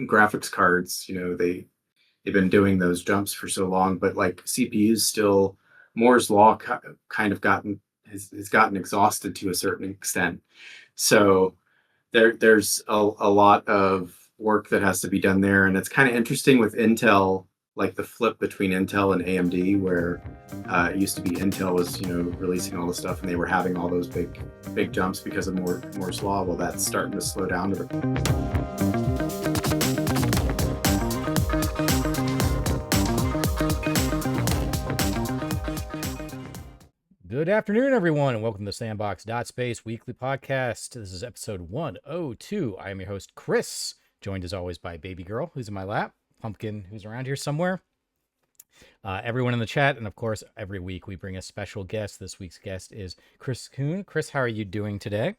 graphics cards, they've been doing those jumps for so long, but like CPUs still, Moore's law kind of has gotten exhausted to a certain extent. So there's a lot of work that has to be done there, and it's kind of interesting with Intel, like the flip between Intel and AMD, where it used to be Intel was releasing all the stuff, and they were having all those big jumps because of Moore's law. Well, that's starting to slow down. Good afternoon, everyone, and welcome to the Sandbox.Space weekly podcast. This is episode 102. I am your host, Chris, joined as always by Baby Girl, who's in my lap, Pumpkin, who's around here somewhere, everyone in the chat, and of course, every week we bring a special guest. This week's guest is Chris Kuhn. Chris, how are you doing today?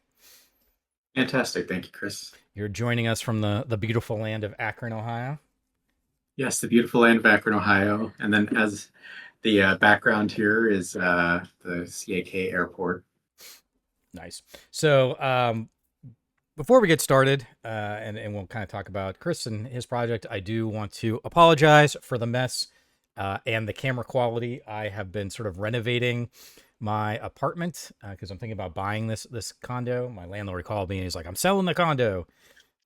Fantastic. Thank you, Chris. You're joining us from the beautiful land of Akron, Ohio. Yes, the beautiful land of Akron, Ohio. And then as the background here is the CAK airport. Nice. So before we get started, and we'll kind of talk about Chris and his project, I do want to apologize for the mess and the camera quality. I have been sort of renovating my apartment because I'm thinking about buying this condo. My landlord called me and he's like, "I'm selling the condo."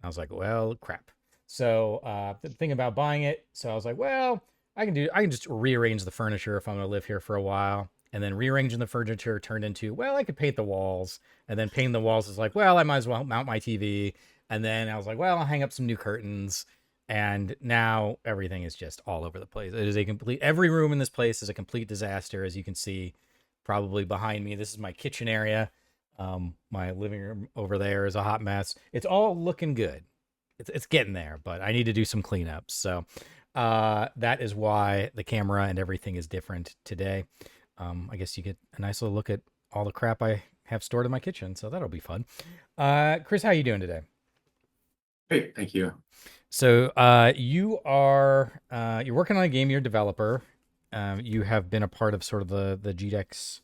I was like, "Well, crap." So thinking about buying it. So I was like, "Well, I can just rearrange the furniture if I'm going to live here for a while." And then rearranging the furniture turned into, well, I could paint the walls. And then painting the walls is like, well, I might as well mount my TV. And then I was like, well, I'll hang up some new curtains. And now everything is just all over the place. It is every room in this place is a complete disaster. As you can see, probably behind me, this is my kitchen area. My living room over there is a hot mess. It's all looking good. It's getting there, but I need to do some cleanups. So that is why the camera and everything is different today. I guess you get a nice little look at all the crap I have stored in my kitchen, so that'll be fun. Chris, how are you doing today? Great, thank you. So you're working on a game. You're a developer. You have been a part of sort of the GDEX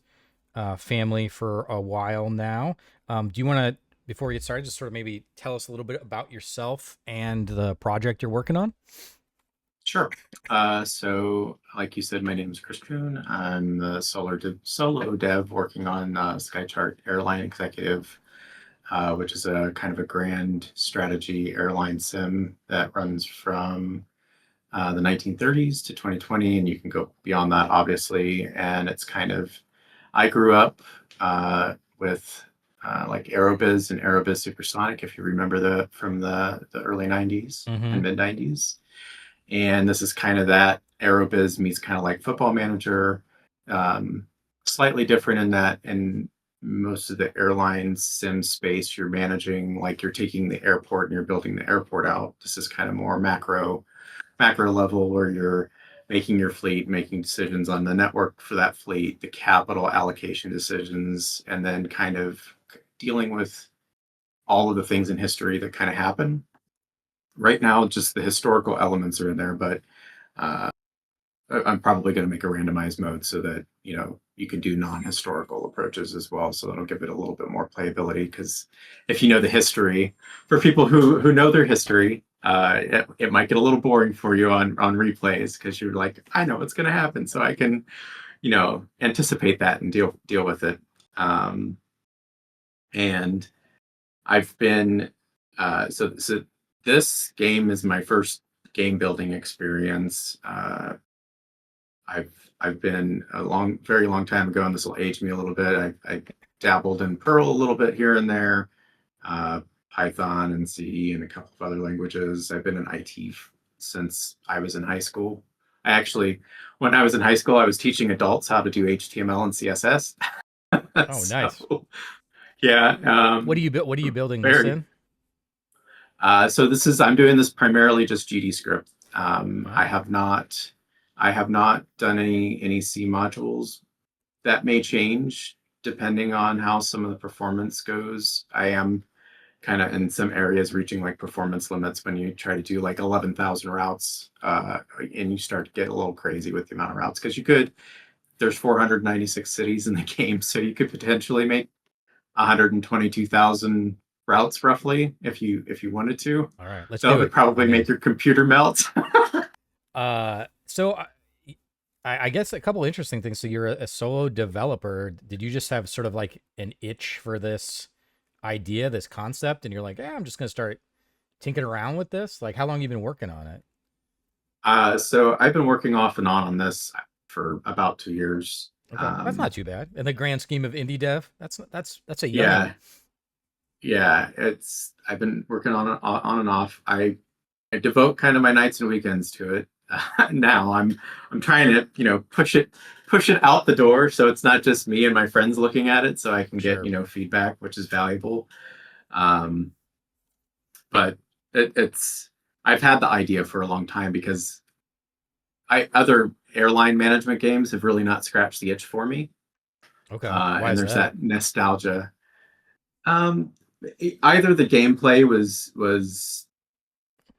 family for a while now. Do you want to, before we get started, just sort of maybe tell us a little bit about yourself and the project you're working on? Sure. So like you said, my name is Chris Kuhn. I'm the solo dev working on SkyChart Airline Executive, which is a kind of a grand strategy airline sim that runs from the 1930s to 2020, and you can go beyond that, obviously. And it's kind of, I grew up with like Aerobiz and Aerobiz Supersonic, if you remember from the early 90s and mid 90s. And this is kind of that Aerobiz meets kind of like Football Manager, slightly different in that in most of the airline sim space, you're managing, like you're taking the airport and you're building the airport out. This is kind of more macro level where you're making your fleet, making decisions on the network for that fleet, the capital allocation decisions, and then kind of dealing with all of the things in history that kind of happen. Right now, just the historical elements are in there, but I'm probably going to make a randomized mode so that you can do non-historical approaches as well. So that'll give it a little bit more playability, because if you know the history, for people who know their history, it might get a little boring for you on replays, because you're like, I know what's going to happen, so I can anticipate that and deal with it. And I've been so this game is my first game building experience. I've been very long time ago, and this will age me a little bit. I dabbled in Perl a little bit here and there, Python and C and a couple of other languages. I've been in IT since I was in high school. When I was in high school, I was teaching adults how to do HTML and CSS. Oh, nice. Yeah. What are you building this in? So I'm doing this primarily just GDScript. I have not done any C modules. That may change depending on how some of the performance goes. I am kind of in some areas reaching like performance limits when you try to do like 11,000 routes, and you start to get a little crazy with the amount of routes, because there's 496 cities in the game, so you could potentially make 122,000 routes roughly if you wanted to. All right, let's That do would it. probably I'm make in. your computer melt. So I guess a couple interesting things. So you're a solo developer. Did you just have sort of like an itch for this idea, this concept, and you're like, yeah, I'm just gonna start tinkering around with this? Like, how long you been working on it? So I've been working off and on this for about 2 years. Okay, that's not too bad in the grand scheme of indie dev. That's a youngin'. Yeah, yeah, it's I've been working on and off. I devote kind of my nights and weekends to it. Now I'm trying to push it out the door so it's not just me and my friends looking at it, so I can get Sure. feedback, which is valuable. Um, but it's I've had the idea for a long time because I other airline management games have really not scratched the itch for me, Okay. Why and is there's that? that nostalgia. Um, Either the gameplay was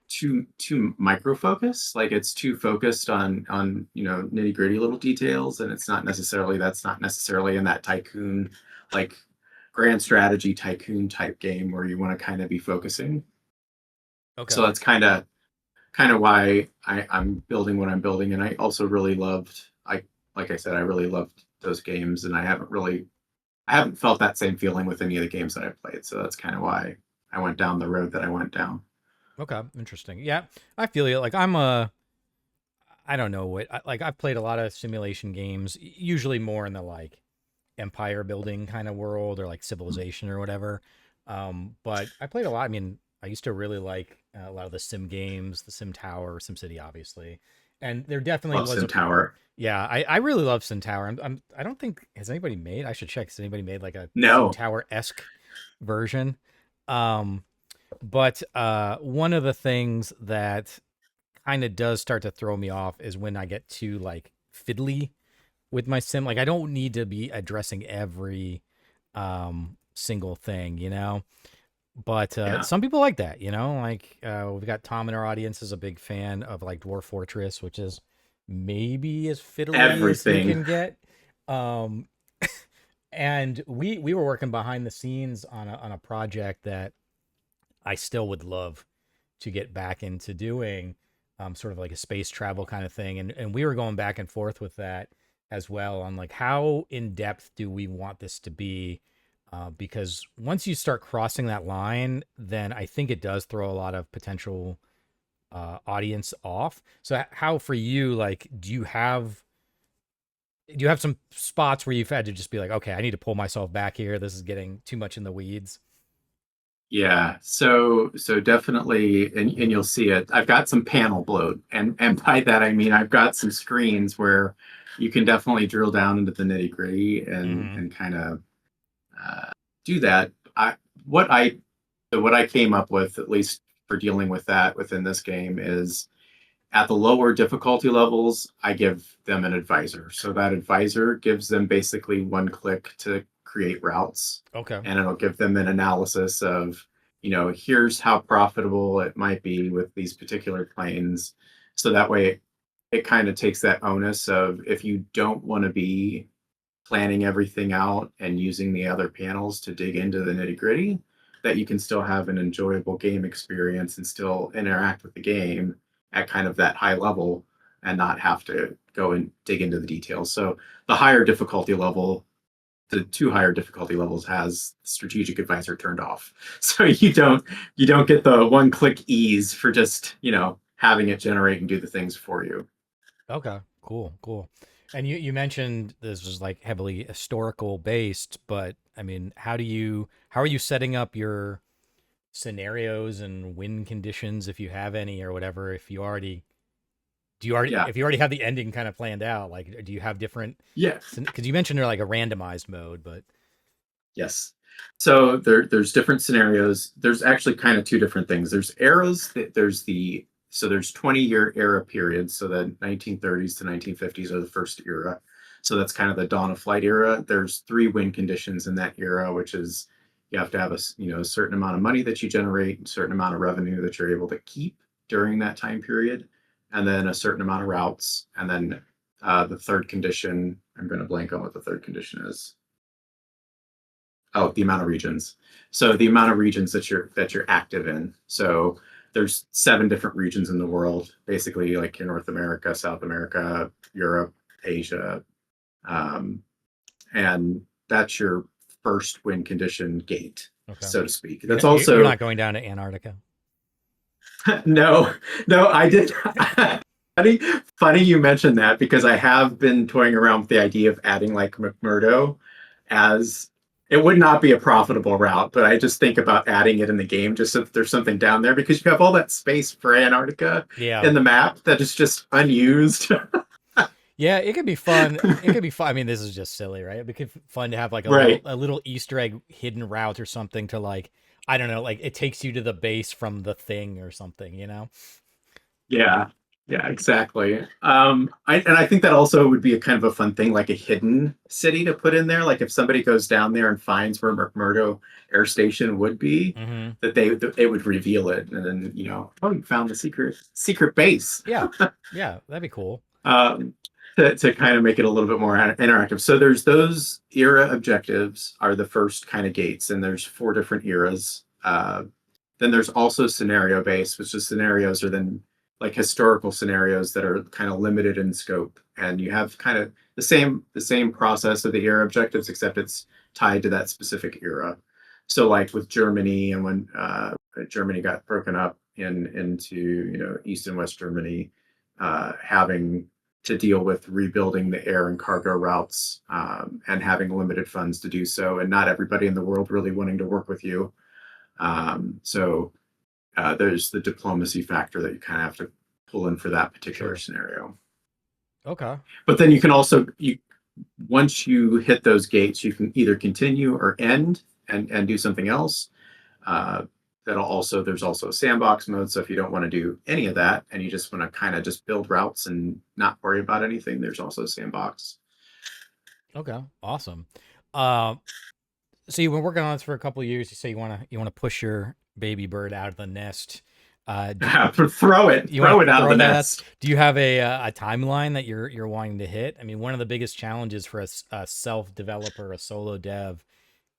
too micro focused, like it's too focused on nitty gritty little details, and that's not necessarily in that tycoon, like grand strategy tycoon type game where you want to kind of be focusing. So Okay. that's kind of why I'm building what I'm building, and I also really loved I like I said I really loved those games, and I haven't felt that same feeling with any of the games that I've played. So that's kind of why I went down the road that I went down. Okay. Interesting. Yeah, I feel you. Like I'm a I don't know like I've played a lot of simulation games, usually more in the like empire building kind of world or like civilization or whatever. But I played a lot. I mean, I used to really like a lot of the sim games, the Sim Tower, Sim City, obviously, and there definitely Love was Sim a Tower. yeah. I really love Sim Tower. I don't think has anybody made. I should check. Has anybody made like a Sim No, Tower esque version? Um, but one of the things that kind of does start to throw me off is when I get too like fiddly with my sim. Like I don't need to be addressing every single thing, you know. But yeah, some people like that, you know. Like we've got Tom in our audience is a big fan of like Dwarf Fortress, which is maybe as fiddly as you everything. can get. Um, and we were working behind the scenes on a project that I still would love to get back into doing, sort of like a space travel kind of thing. And we were going back and forth with that as well on like how in depth do we want this to be? Because once you start crossing that line, then I think it does throw a lot of potential audience off. So how for you, like, do you have some spots where you've had to just be like, okay, I need to pull myself back here. This is getting too much in the weeds. Yeah, so definitely, and you'll see it. I've got some panel bloat, and by that I mean I've got some screens where you can definitely drill down into the nitty gritty Mm-hmm. and kind of do that. What I what I came up with, at least for dealing with that within this game, is at the lower difficulty levels, I give them an advisor. So that advisor gives them basically one click to create routes, Okay. and it'll give them an analysis of, here's how profitable it might be with these particular planes. So that way it kind of takes that onus of if you don't want to be planning everything out and using the other panels to dig into the nitty gritty, that you can still have an enjoyable game experience and still interact with the game at kind of that high level and not have to go and dig into the details. So the higher difficulty level, the two higher difficulty levels has strategic advisor turned off. So you don't get the one click ease for just, having it generate and do the things for you. Okay, cool, cool. And you mentioned this was like heavily historical based, but I mean, how are you setting up your scenarios and win conditions if you have any or whatever? If you already Yeah. if you already have the ending kind of planned out, like do you have different? Yeah. Because you mentioned they're like a randomized mode, but Yes. So there's different scenarios. There's actually kind of two different things. There's eras. There's 20-year era periods. So the 1930s to 1950s are the first era. So that's kind of the dawn of flight era. There's three win conditions in that era, which is you have to have a certain amount of money that you generate, a certain amount of revenue that you're able to keep during that time period, and then a certain amount of routes. And then the third condition, I'm going to blank on what the third condition is. Oh, the amount of regions. So the amount of regions that you're active in. So there's 7 different regions in the world, basically like your North America, South America, Europe, Asia, um, and that's your first win condition gate, Okay. so to speak. You're That's not, you're also not going down to Antarctica. no, no. I did. funny, funny you mentioned that because I have been toying around with the idea of adding like McMurdo as it would not be a profitable route, but I just think about adding it in the game just so that there's something down there because you have all that space for Antarctica Yeah. in the map that is just unused. Yeah, it could be fun. It could be fun. I mean, this is just silly, right? It could be fun to have like Right. a little Easter egg hidden route or something to like, I don't know, like it takes you to the base from the thing or something, you know? Yeah. Yeah, exactly. And I think that also would be a kind of a fun thing, like a hidden city to put in there. Like if somebody goes down there and finds where McMurdo Air Station would be, Mm-hmm. that they would reveal it, and then oh, you found the secret base. Yeah. Yeah, that'd be cool. um, to kind of make it a little bit more interactive. So there's those era objectives are the first kind of gates, and there's 4 different eras. Then there's also scenario based, which is scenarios are then like historical scenarios that are kind of limited in scope, and you have kind of the same process of the era objectives, except it's tied to that specific era. So like with Germany, and when Germany got broken up into East and West Germany, having to deal with rebuilding the air and cargo routes, and having limited funds to do so, and not everybody in the world really wanting to work with you. So there's the diplomacy factor that you kind of have to pull in for that particular Sure. scenario. Okay. But then you can also once you hit those gates, you can either continue or end and do something else. Uh, there's also a sandbox mode. So if you don't want to do any of that and you just want to kind of just build routes and not worry about anything, there's also a sandbox. Okay. Awesome. Um, so you've been working on this for a couple of years. You say you want to push your baby bird out of the nest. Do you want Throw to it out of throw the that out? nest. Do you have a timeline that you're wanting to hit? I mean, one of the biggest challenges for a self developer, a solo dev,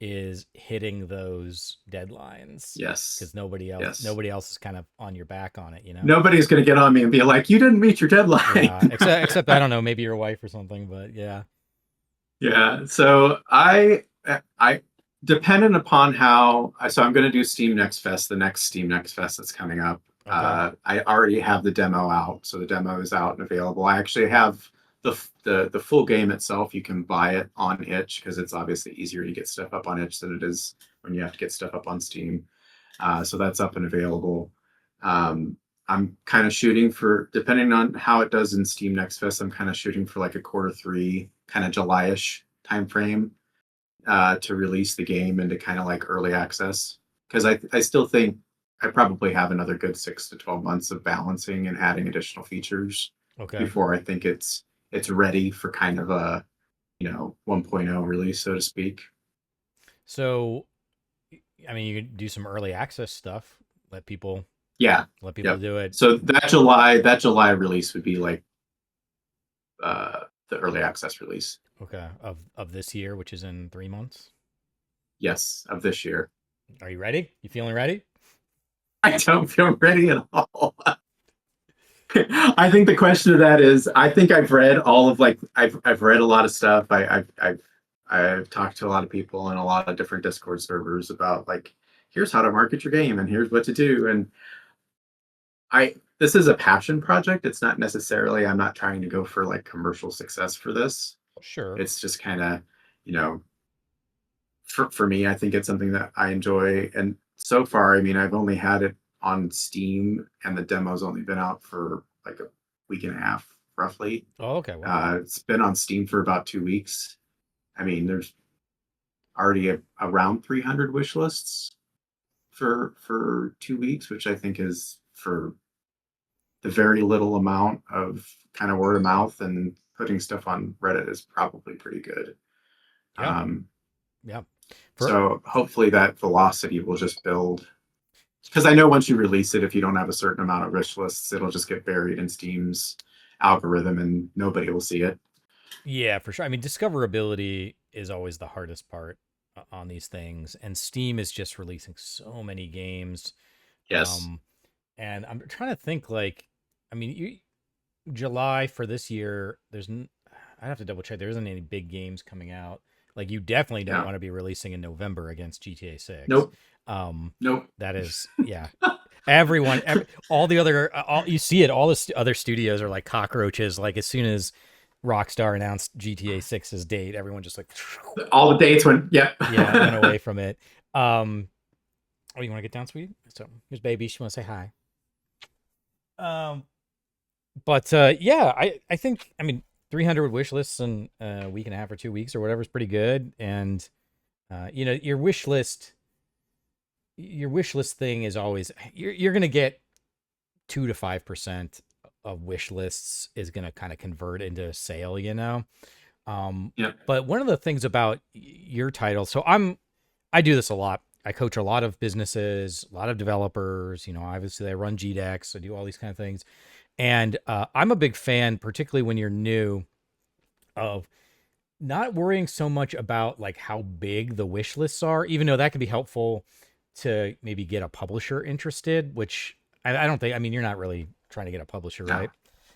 is hitting those deadlines Yes. because nobody else Yes. nobody else is kind of on your back on it, you know? Nobody's going to get on me and be like, you didn't meet your deadline. Yeah, except I don't know, maybe your wife or something, but yeah. Yeah. So I dependent upon so I'm going to do Steam Next Fest, the next Steam Next Fest that's coming up. Okay. I already have the demo out, so the demo is out and available. I actually have the full game itself. You can buy it on itch because it's obviously easier to get stuff up on itch than it is when you have to get stuff up on Steam. So that's up and available. Um, I'm kind of shooting for, depending on how it does in Steam Next Fest, I'm kind of shooting for like a quarter 3, kind of July-ish timeframe, to release the game into kind of like early access. Because I still think I probably have another good 6 to 12 months of balancing and adding additional features Okay. before I think it's ready for kind of a 1.0 release, so to speak. So, I mean, you could do some early access stuff. Let people Yeah. let people Yep. do it. So that July release would be like the early access release. Okay. Of this year, which is in 3 months. Yes, of this year. Are you ready? You feeling ready? I don't feel ready at all. I think the question of that is, I think I've read all of like I've read a lot of stuff. I've talked to a lot of people in a lot of different Discord servers about like, here's how to market your game and here's what to do. And this is a passion project. It's not necessarily, I'm not trying to go for like commercial success for this. Sure. It's just kind of, you know, for me, I think it's something that I enjoy. And so far, I mean, I've only had it on Steam, and the demo's only been out for like a week and a half, roughly. Oh, okay. Wow. It's been on Steam for about 2 weeks. I mean, there's already around 300 wish lists for 2 weeks, which I think is for the very little amount of kind of word of mouth and putting stuff on Reddit is probably pretty good. Yeah. Um, Yeah. For so hopefully that velocity will just build. Because I know once you release it, if you don't have a certain amount of wish lists, it'll just get buried in Steam's algorithm and nobody will see it. yeah, for sure. I mean, discoverability is always the hardest part. on these things, and Steam is just releasing so many games. Yes. Um, and I'm trying to think like, I mean, July for this year, I have to double check. There isn't any big games coming out. Like you definitely don't Yeah. want to be releasing in November against GTA 6. Nope. Um, Nope. that is, yeah. All the other, all you see it. All the other studios are like cockroaches. Like as soon as Rockstar announced GTA 6's date, everyone just like, All the dates went. Yep. yeah, went away from it. Oh, you want to get down, sweetie? So here's baby. She want to say hi. Um, but yeah, I think, I mean, 300 wish lists in a week and a half or 2 weeks or whatever is pretty good. And your wish list thing is always, you're gonna get 2 to 5% of wish lists is gonna kind of convert into a sale, Yep. But one of the things about your title, so I do this a lot. I coach a lot of businesses, a lot of developers. Obviously I run GDEX. I do all these kind of things, and I'm a big fan, particularly when you're new, of not worrying so much about like how big the wish lists are, even though that can be helpful to maybe get a publisher interested, which I don't think, I mean, you're not really trying to get a publisher, No. right?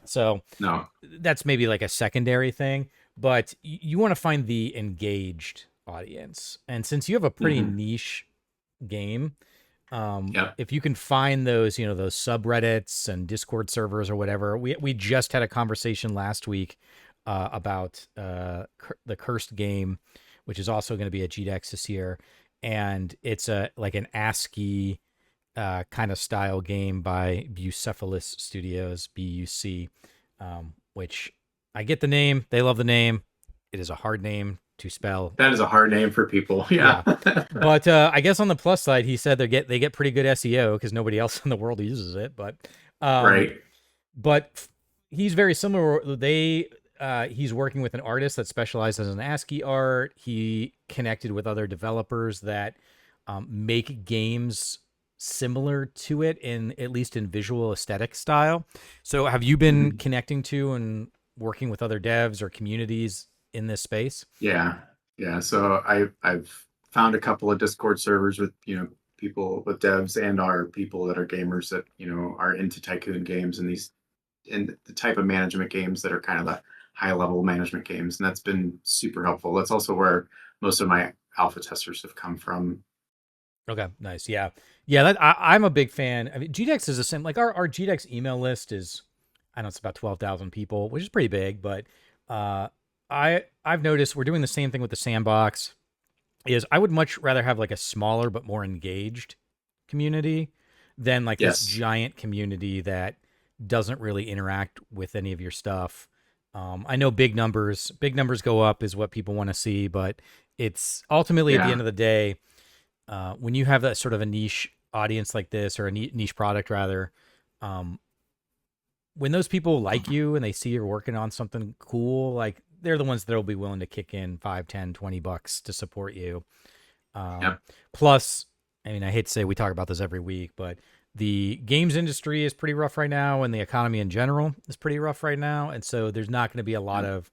So No. that's maybe like a secondary thing, but you want to find the engaged audience. And since you have a pretty Hmm. niche game, Yep. if you can find those, those subreddits and Discord servers or whatever, we just had a conversation last week about the Cursed game, which is also going to be at GDEX this year, and it's a like an ASCII kind of style game by Bucephalus Studios, BUC, which I get the name. They love the name. It is a hard name to spell. That is a hard name for people. Yeah. Yeah, but I guess on the plus side, he said they get pretty good SEO because nobody else in the world uses it. Um, Right. but he's very similar. He's working with an artist that specializes in ASCII art. He connected with other developers that make games similar to it, in at least in visual aesthetic style. So have you been Mhm. connecting to and working with other devs or communities in this space? Yeah. Yeah. So I've found a couple of Discord servers with, people with devs and our people that are gamers that, are into tycoon games and the type of management games that are kind of the high level management games. And that's been super helpful. That's also where most of my alpha testers have come from. Okay, nice. Yeah, yeah. I'm a big fan. I mean, GDEX is the same. Like our GDEX email list is, I know it's about 12,000 people, which is pretty big. But uh, I've noticed we're doing the same thing with the Sandbox. Is I would much rather have like a smaller but more engaged community than like this Yes. giant community that doesn't really interact with any of your stuff. I know big numbers go up is what people want to see, but it's ultimately at the end Yeah. of the day, when you have that sort of a niche audience like this, or a niche product rather, um, when those people like you and they see you're working on something cool, like they're the ones that will be willing to kick in 5, 10, $20 to support you. Um, Yep. plus, I mean, I hate to say we talk about this every week, but the games industry is pretty rough right now, and the economy in general is pretty rough right now. And so there's not going to be a lot Yep. of,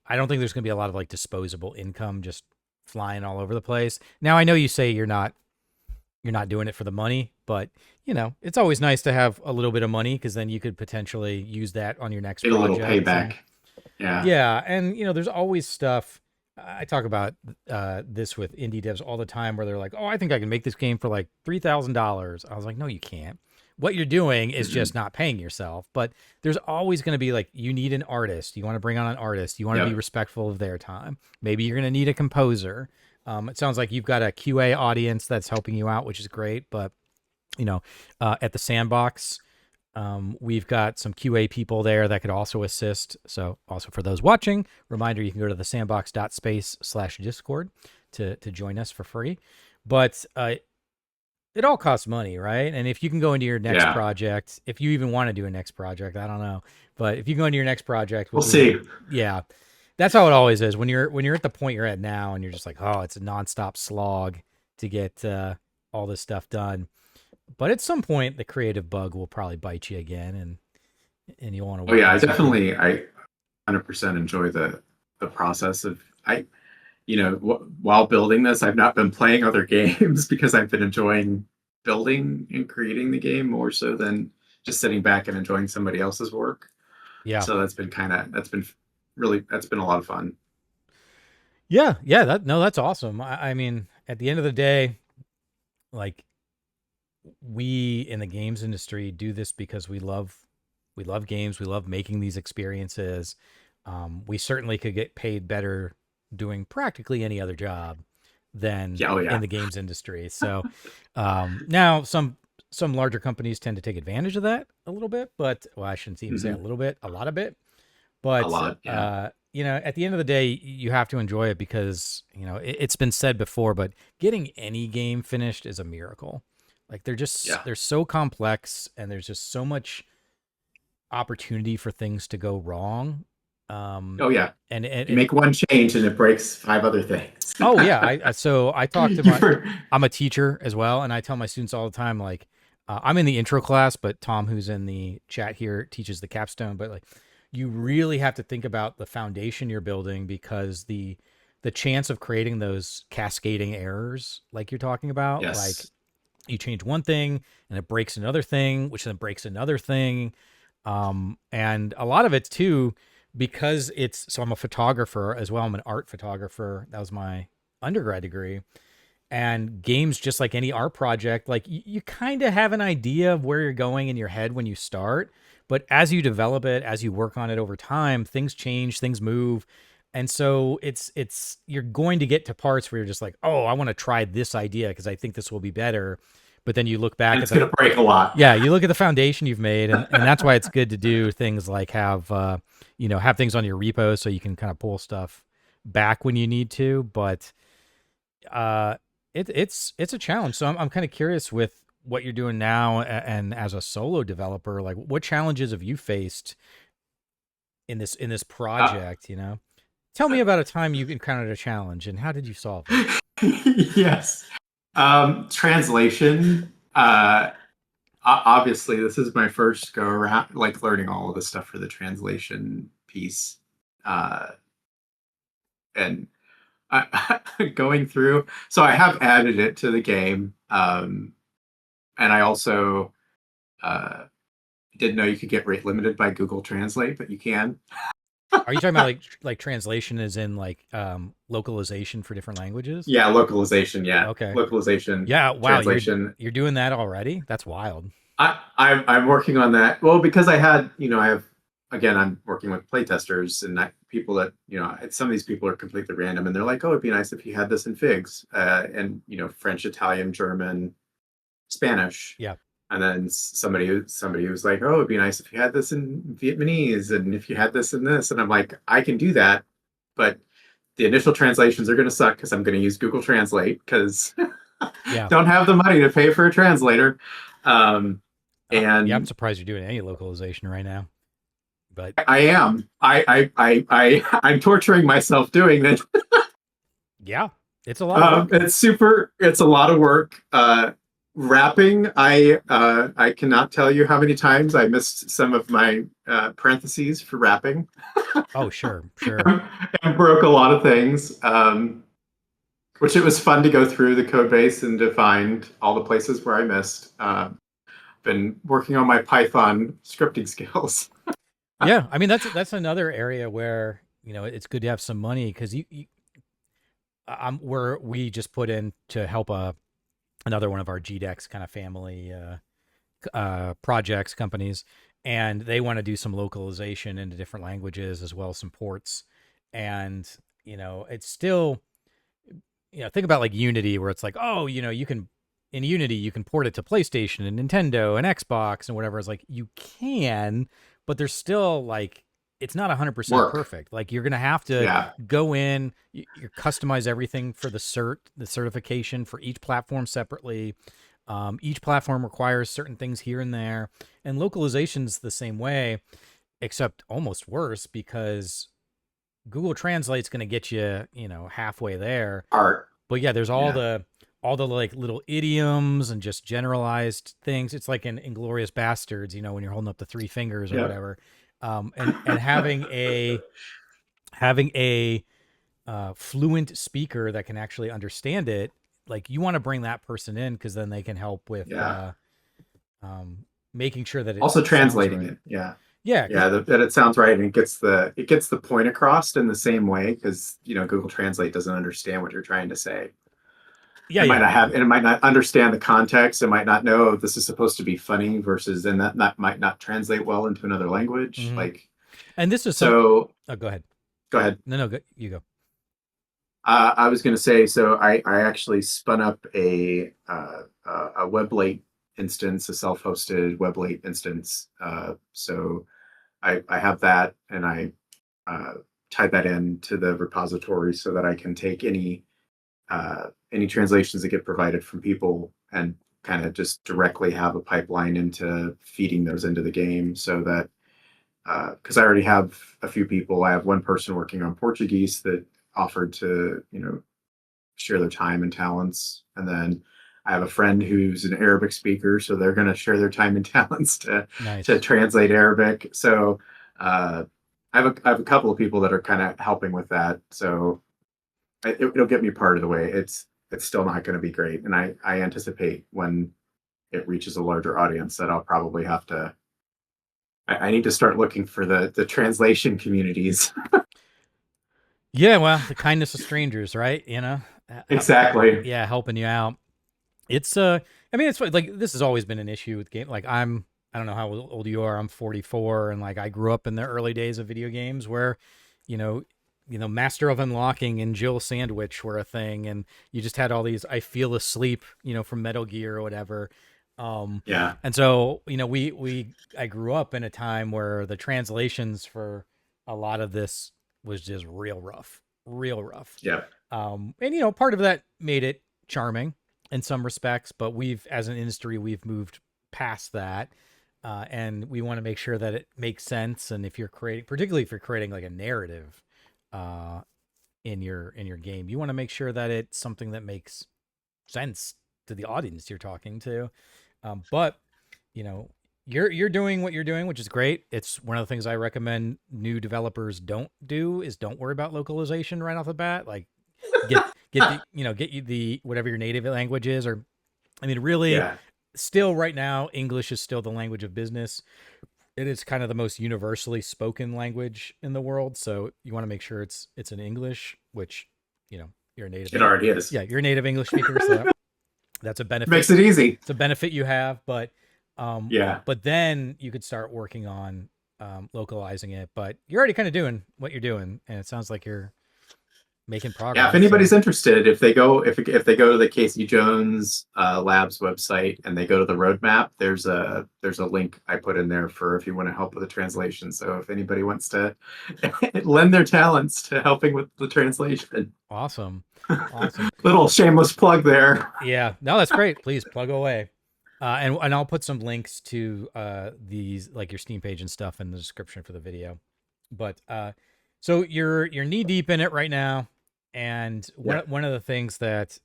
I don't think there's going to be a lot of like disposable income just flying all over the place. Now, I know you say you're not doing it for the money, but it's always nice to have a little bit of money because then you could potentially use that on your next Get a little project. And payback. Yeah. yeah, and there's always stuff. I talk about this with indie devs all the time, where they're like, "Oh, I think I can make this game for like $3,000." I was like, "No, you can't. What you're doing is Hmm. just not paying yourself." But there's always going to be like, you need an artist. You want to bring on an artist. You want to be Yep. respectful of their time. Maybe you're going to need a composer. It sounds like you've got a QA audience that's helping you out, which is great. But at the Sandbox, we've got some QA people there that could also assist. So, also for those watching, reminder, you can go to the Sandbox.Space/Discord to join us for free. But it all costs money, right? And if you can go into your next Yeah. project, if you even want to do a next project, I don't know, but if you go into your next project We'll with the see. yeah, that's how it always is when you're at the point you're at now, and you're just like, oh, it's a nonstop slog to get all this stuff done. But at some point, the creative bug will probably bite you again, and you'll want to Oh work yeah, on something. I 100% enjoy the process of. while building this, I've not been playing other games because I've been enjoying building and creating the game more so than just sitting back and enjoying somebody else's work. Yeah. So that's been a lot of fun. Yeah. Yeah. That's awesome. I mean, at the end of the day, like, we in the games industry do this because we love games. We love making these experiences. We certainly could get paid better doing practically any other job than Yeah, oh in yeah. the games industry. So now some larger companies tend to take advantage of that a little bit, but well, I shouldn't even say a Hmm. little bit, a lot of it. A But lot, yeah. at the end of the day, you have to enjoy it because it's been said before, but getting any game finished is a miracle. Like Yeah. they're so complex, and there's just so much opportunity for things to go wrong. Um, Oh yeah. and You make one change and it breaks five other things. oh yeah, so I talk to you my for, I'm a teacher as well, and I tell my students all the time, like, I'm in the intro class, but Tom, who's in the chat here, teaches the capstone. But like, you really have to think about the foundation you're building, because the chance of creating those cascading errors, like you're talking about, like yes. you change one thing and it breaks another thing, which then breaks another thing. And a lot of it's too, because so I'm a photographer as well. I'm an art photographer. That was my undergrad degree. And games, just like any art project, like you kind of have an idea of where you're going in your head when you start. But as you develop it, as you work on it over time, things change, things move. And so you're going to get to parts where you're just like, oh, I want to try this idea because I think this will be better. But then you look back And at it's gonna break a lot. yeah, you look at the foundation you've made, and that's why it's good to do things like have things on your repo so you can kind of pull stuff back when you need to. But uh, it's a challenge. So I'm kind of curious with what you're doing now, and as a solo developer, like, what challenges have you faced in this Uh, project? Tell me about a time you encountered a challenge and how did you solve it? yes. Translation. Obviously, this is my first go around, like learning all of the stuff for the translation piece, uh, and going through. So I have added it to the game, and I also uh, didn't know you could get rate limited by Google Translate, but you can. Are you talking about like translation as in like localization for different languages? Yeah, localization. Yeah, Okay. localization, Yeah, wow, translation. you're doing that already? That's wild. I'm working on that. Well, because I have again, I'm working with playtesters and people that some of these people are completely random, and they're like, "Oh, it'd be nice if you had this in figs," and French, Italian, German, Spanish, Yeah. and then somebody was like, "Oh, it'd be nice if you had this in Vietnamese, and if you had this in this," and I'm like, "I can do that, but the initial translations are going to suck because I'm going to use Google Translate because Yeah. don't have the money to pay for a translator." Um, Yeah, I'm and surprised you're doing any localization right now. But I am. I'm torturing myself doing it. yeah, it's a lot of work. It's a lot of work. Rapping, I cannot tell you how many times I missed some of my parentheses for rapping Oh, sure, sure. and broke a lot of things. Which it was fun to go through the code base and to find all the places where I missed. Been working on my Python scripting skills. Yeah, I mean that's another area where, it's good to have some money, because we just put in to help another one of our GDEX kind of family projects companies, and they want to do some localization into different languages as well as some ports. And it's still, think about like Unity, where it's like, oh, you can, in Unity you can port it to PlayStation and Nintendo and Xbox and whatever. It's like, you can, but there's still, like, it's not 100% Work. perfect. Like, you're gonna have to Yeah. go in, you customize everything for the certification for each platform separately. Each platform requires certain things here and there, and localization's the same way, except almost worse, because Google Translate's going to get you, halfway there. Art. But yeah, there's Yeah. all the like little idioms and just generalized things. It's like in Inglorious Bastards, when you're holding up the three fingers or Yeah. whatever. And having a fluent speaker that can actually understand it, like you want to bring that person in because then they can help with Yeah. um, making sure that it Also sounds translating right. it. Yeah. Yeah, Yeah, that it sounds right and it gets the point across in the same way because Google Translate doesn't understand what you're trying to say. yeah, yeah, It might not understand the context. It might not know this is supposed to be funny versus and that might not translate well into another language. hmm Like and this is some. so, Oh, go ahead. go ahead. No, no, go, you go. I was going to say, so I actually spun up a WebLate instance, a self-hosted WebLate instance. So I have that, and I tied that into the repository so that I can take any translations that get provided from people and kind of just directly have a pipeline into feeding those into the game, so that because I already have a few people. I have one person working on Portuguese that offered to share their time and talents. And then I have a friend who's an Arabic speaker, so they're going to share their time and talents to Nice. translate Arabic. So uh, I have a couple of people that are kind of helping with that. So it'll get me part of the way. It's still not going to be great, and I anticipate when it reaches a larger audience that I'll probably have to. I need to start looking for the translation communities. Yeah, well, the kindness of strangers, right? Exactly. Yeah, helping you out. It's I mean, it's like this has always been an issue with game. Like I don't know how old you are. I'm 44, and like I grew up in the early days of video games where, you know, Master of Unlocking and Jill Sandwich were a thing, and you just had all these I feel asleep, from Metal Gear or whatever. Yeah. And so we I grew up in a time where the translations for a lot of this was just real rough. Yeah. And part of that made it charming in some respects, but as an industry, we've moved past that. And we want to make sure that it makes sense. And if you're creating, particularly if you're creating like a narrative, uh, in your game, you want to make sure that it's something that makes sense to the audience you're talking to. But you know, you're doing what you're doing, which is great. It's one of the things I recommend new developers don't worry about localization right off the bat. Like get you the whatever your native language is, or I mean, really, Yeah. still right now, English is still the language of business. It is kind of the most universally spoken language in the world. So you want to make sure it's in English, which you're a native. It already is. Yeah, you're a native English speaker, so that's a benefit. Makes it easy. It's a benefit you have, but Yeah. but then you could start working on localizing it. But you're already kind of doing what you're doing, and it sounds like you're making Yeah, if progress. So anybody's interested, if they go to the Casey Jones Labs website and they go to the roadmap, there's a link I put in there for if you want to help with the translation. So if anybody wants to lend their talents to helping with the translation, awesome, awesome. little shameless plug there. Yeah, no, that's great. Please plug away. And I'll put some links to these like your Steam page and stuff in the description for the video. But so you're knee deep in it right now, and Yeah, one of the things that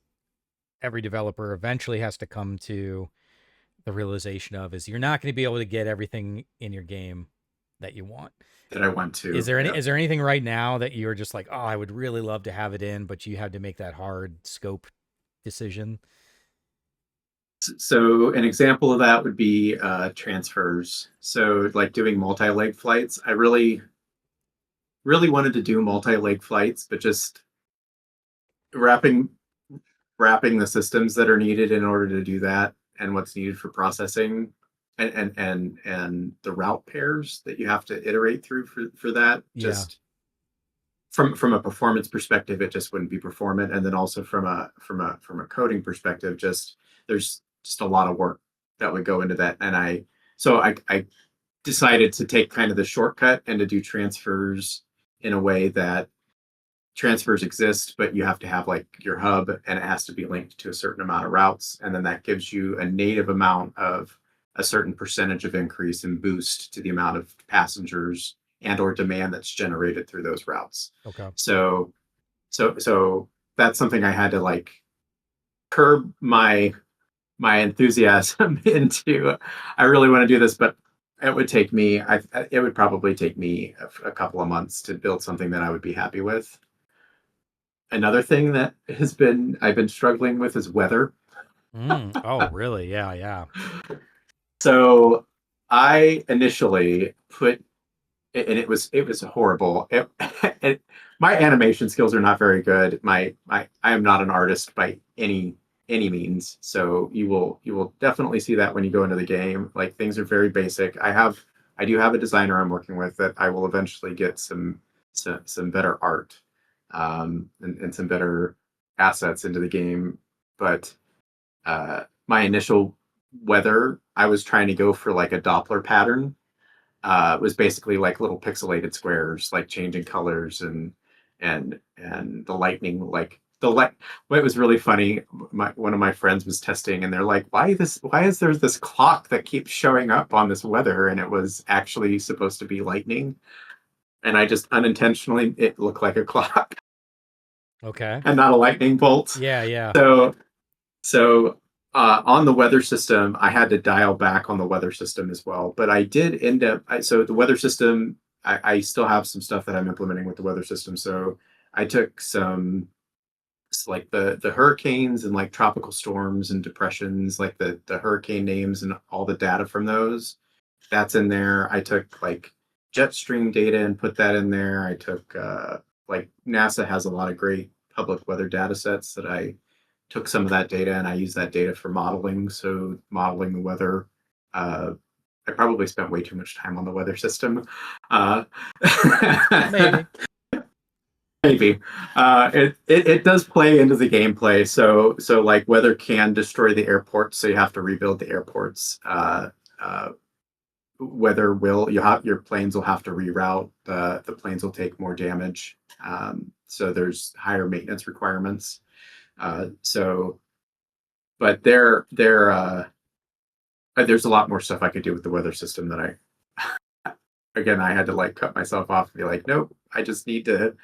every developer eventually has to come to the realization of is you're not going to be able to get everything in your game that you want. that I want to. Yeah. Is there anything right now that you're just like, oh, I would really love to have it in, but you had to make that hard scope decision? So an example of that would be transfers. So like doing multi-leg flights. I really wanted to do multi-leg flights, but just wrapping wrapping the systems that are needed in order to do that and what's needed for processing and the route pairs that you have to iterate through for that, Yeah, just from a performance perspective, it just wouldn't be performant. And then also from a coding perspective, just there's just a lot of work that would go into that. And I decided to take kind of the shortcut and to do transfers in a way that transfers exist, but you have to have like your hub and it has to be linked to a certain amount of routes. And then that gives you a native amount of a certain percentage of increase and boost to the amount of passengers and or demand that's generated through those routes. okay. So so that's something I had to like curb my enthusiasm into. I really want to do this, but it would probably take me a couple of months to build something that I would be happy with. another thing that I've been struggling with is weather. Oh, really? Yeah, yeah. So I initially put, and it was horrible. My animation skills are not very good. I am not an artist by any means. So you will definitely see that when you go into the game. Like things are very basic. I do have a designer I'm working with that I will eventually get some better art, and some better assets into the game. But my initial weather, I was trying to go for like a Doppler pattern. It was basically like little pixelated squares, like changing colors and the lightning, like the light. What was really funny, one of my friends was testing, and they're like, Why is there this clock that keeps showing up on this weather?" And it was actually supposed to be lightning, and I just unintentionally it looked like a clock Okay. and not a lightning bolt. Yeah, yeah. So So on the weather system, I had to dial back on the weather system as well. But I did end up, so the weather system, I still have some stuff that I'm implementing with the weather system. So I took some, like the hurricanes and like tropical storms and depressions, like the hurricane names and all the data from those. That's in there. I took like jet stream data and put that in there. I took like NASA has a lot of great public weather data sets that I took some of that data and I used that data for modeling. So modeling the weather, uh, I probably spent way too much time on the weather system. Uh, Maybe. Maybe it does play into the gameplay. So like weather can destroy the airports, so you have to rebuild the airports. Uh, Weather will you have your planes will have to reroute. The planes will take more damage. So there's higher maintenance requirements. So but there's a lot more stuff I could do with the weather system that I had to like cut myself off and be like, nope, I just need to.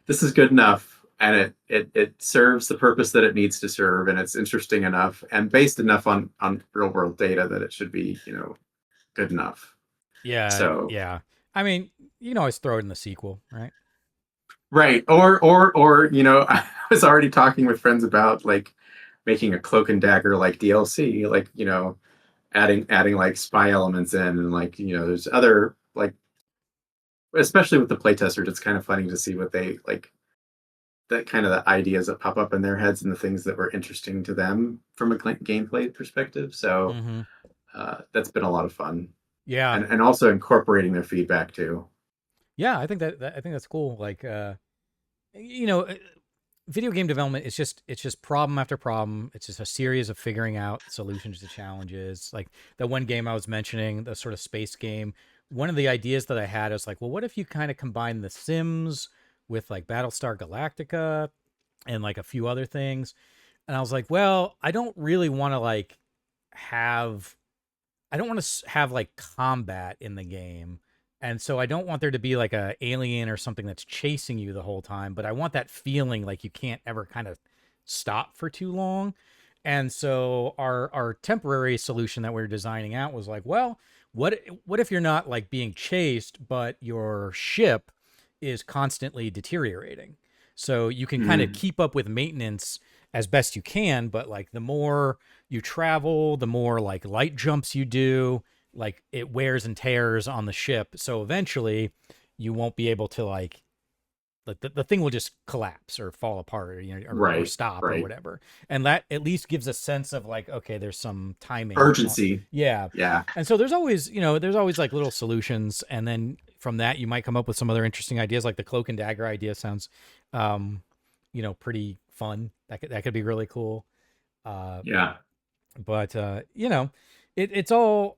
This is good enough, and it serves the purpose that it needs to serve, and it's interesting enough and based enough on real world data that it should be good enough. Yeah, So yeah. I mean, you can always throw it in the sequel, right? right, or I was already talking with friends about like making a cloak and dagger like DLC, like adding like spy elements in, and like there's other like, especially with the playtesters, it's kind of funny to see what they like, that kind of the ideas that pop up in their heads and the things that were interesting to them from a gameplay perspective. So Mm-hmm. that's been a lot of fun, Yeah. and also incorporating their feedback too. Yeah, I think I think that's cool. Like you know, video game development is it's just problem after problem. It's just a series of figuring out solutions to challenges. Like the one game I was mentioning, the sort of space game. One of the ideas that I had is like, well, what if you kind of combine The Sims with like Battlestar Galactica and like a few other things? And I was like, well, I don't really want to like have I don't want to have like combat in the game. And so I don't want there to be like a alien or something that's chasing you the whole time, but I want that feeling like you can't ever kind of stop for too long. And so our temporary solution that we are designing out was like, well, what if you're not like being chased, but your ship is constantly deteriorating? So you can kind of Mm, keep up with maintenance as best you can, but like the more you travel, the more like light jumps you do, like it wears and tears on the ship. So eventually you won't be able to like the thing will just collapse or fall apart or or right, stop or right. whatever. And that at least gives a sense of like, okay, there's some timing on, Urgency. yeah. Yeah, And so there's always, there's always like little solutions, and then from that you might come up with some other interesting ideas. Like the cloak and dagger idea sounds um pretty fun. That could be really cool. Uh yeah, but it's all,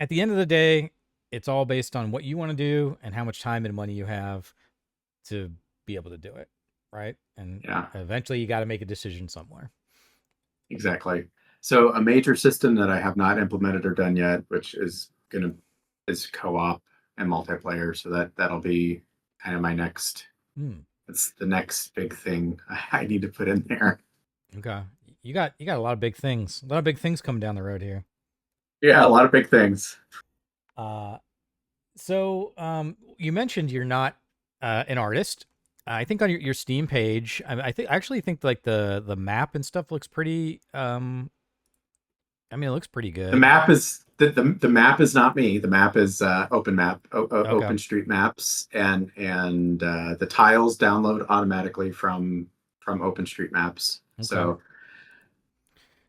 at the end of the day, it's all based on what you want to do and how much time and money you have to be able to do it, right? And yeah. eventually you got to make a decision somewhere. Exactly. So a major system that I have not implemented or done yet, which is co-op and multiplayer. So that'll be kind of my next. Hmm. It's the next big thing I need to put in there. Okay. You got a lot of big things. A lot of big things coming down the road here. Yeah, a lot of big things. So you mentioned you're not an artist. I think on your Steam page, I actually think like the map and stuff looks pretty. I mean, it looks pretty The good. map is the map is not me. The map is Okay. OpenStreetMaps, and the tiles download automatically from OpenStreetMaps. Okay. So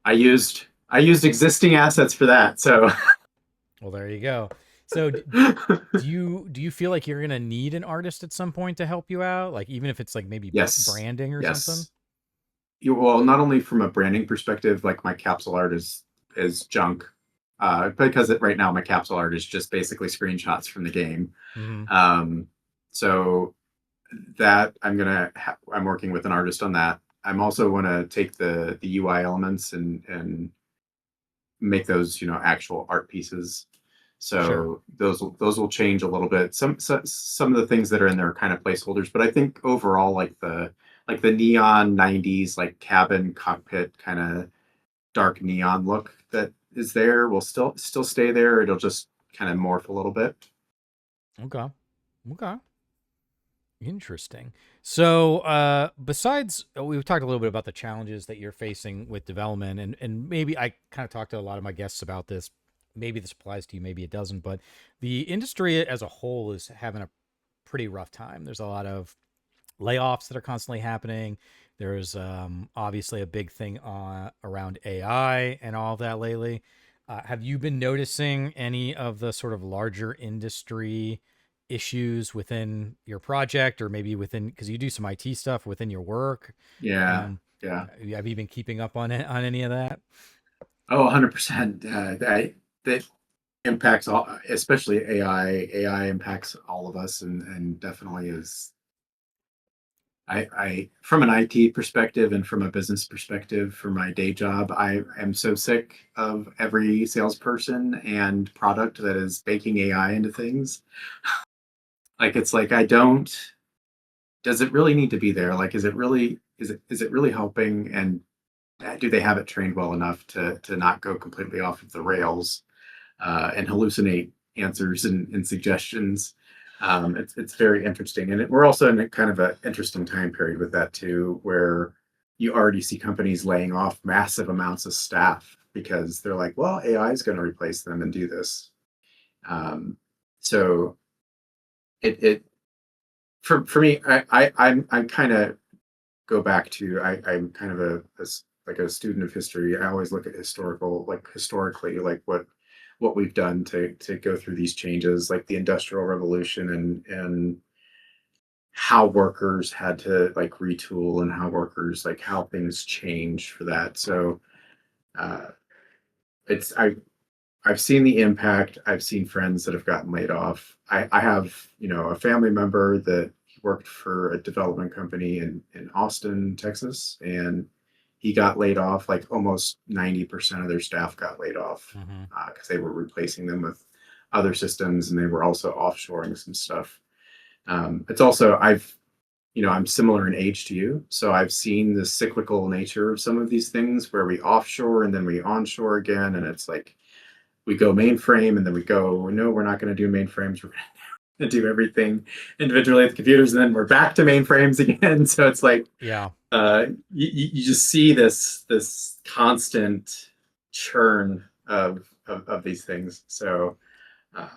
I used existing assets for that. So Well, there you go. So, do you feel like you're gonna need an artist at some point to help you out? Like, even if it's like maybe yes, branding or something. yes. Well, not only from a branding perspective, like my capsule art is junk, because right now my capsule art is just basically screenshots from the game. Hmm. Um, so that I'm working with an artist on that. I'm also want to take the UI elements and make those actual art pieces. Sure. So those will change a little bit. Some of the things that are in there are kind of placeholders, but I think overall, like the neon '90s like cabin cockpit kind of dark neon look that is there will still stay there. It'll just kind of morph a little bit. Okay. Okay. Interesting. So, besides, we've talked a little bit about the challenges that you're facing with development, and maybe I kind of talked to a lot of my guests about this. Maybe this applies to you, maybe it doesn't, but the industry as a whole is having a pretty rough time. There's a lot of layoffs that are constantly happening. There's obviously a big thing around AI and all of that lately. Have you been noticing any of the sort of larger industry issues within your project, or maybe within, because you do some IT stuff within your work? Yeah, Um, yeah. have you been keeping up on it, on any of that? Oh, 100%. That impacts all, especially AI. AI impacts all of us, and definitely is. I from an IT perspective and from a business perspective for my day job, I am so sick of every salesperson and product that is baking AI into things. Like it's like I don't. Does it really need to be there? Like, is it really helping? And do they have it trained well enough to not go completely off of the rails and hallucinate answers and suggestions? It's very interesting, and we're also in a kind of an interesting time period with that too, where you already see companies laying off massive amounts of staff because they're like, well, AI is going to replace them and do this. Um, so it for me, I'm kind of go back to I'm kind of like a student of history. I always look at historically, like what we've done to go through these changes, like the Industrial Revolution and how workers had to like retool and how things change for that. So uh, it's I've seen the impact. I've seen friends that have gotten laid off. I have, a family member that worked for a development company in Austin, Texas, and he got laid off. Like almost 90% of their staff got laid off Mm-hmm. because they were replacing them with other systems, and they were also offshoring some stuff. It's also I'm similar in age to you, so I've seen the cyclical nature of some of these things where we offshore and then we onshore again, and it's like we go mainframe and then we go, no, we're not going to do mainframes. We're going to do everything individually at the computers, and then we're back to mainframes again. So it's like Yeah. you just see this constant churn of these things. So uh,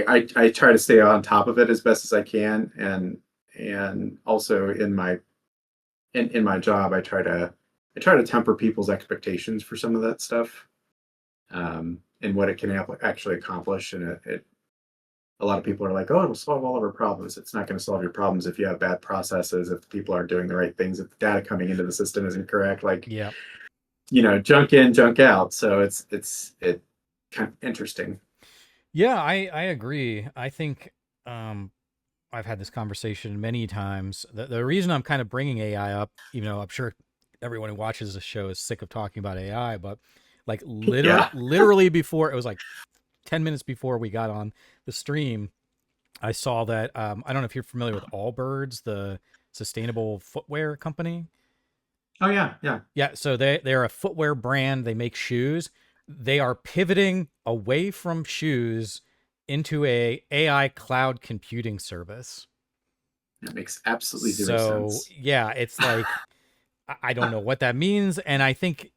I try to stay on top of it as best as I can, and also in my job I try to temper people's expectations for some of that stuff, and what it can actually accomplish. And a lot of people are like, "Oh, it'll solve all of our problems." It's not going to solve your problems if you have bad processes, if the people aren't doing the right things, if the data coming into the system isn't correct. Like, Yeah. junk in, junk out. So it kind of interesting. Yeah, I agree. I think um, I've had this conversation many times. The reason I'm kind of bringing AI up, even though I'm sure everyone who watches the show is sick of talking about AI, but like Yeah. literally before, it was like 10 minutes before we got on the stream, I saw that. I don't know if you're familiar with Allbirds, the sustainable footwear company. Oh yeah, yeah. Yeah, so they're a footwear brand. They make shoes. They are pivoting away from shoes into a AI cloud computing service. That makes absolutely zero So sense. yeah, it's like I don't know what that means, and I think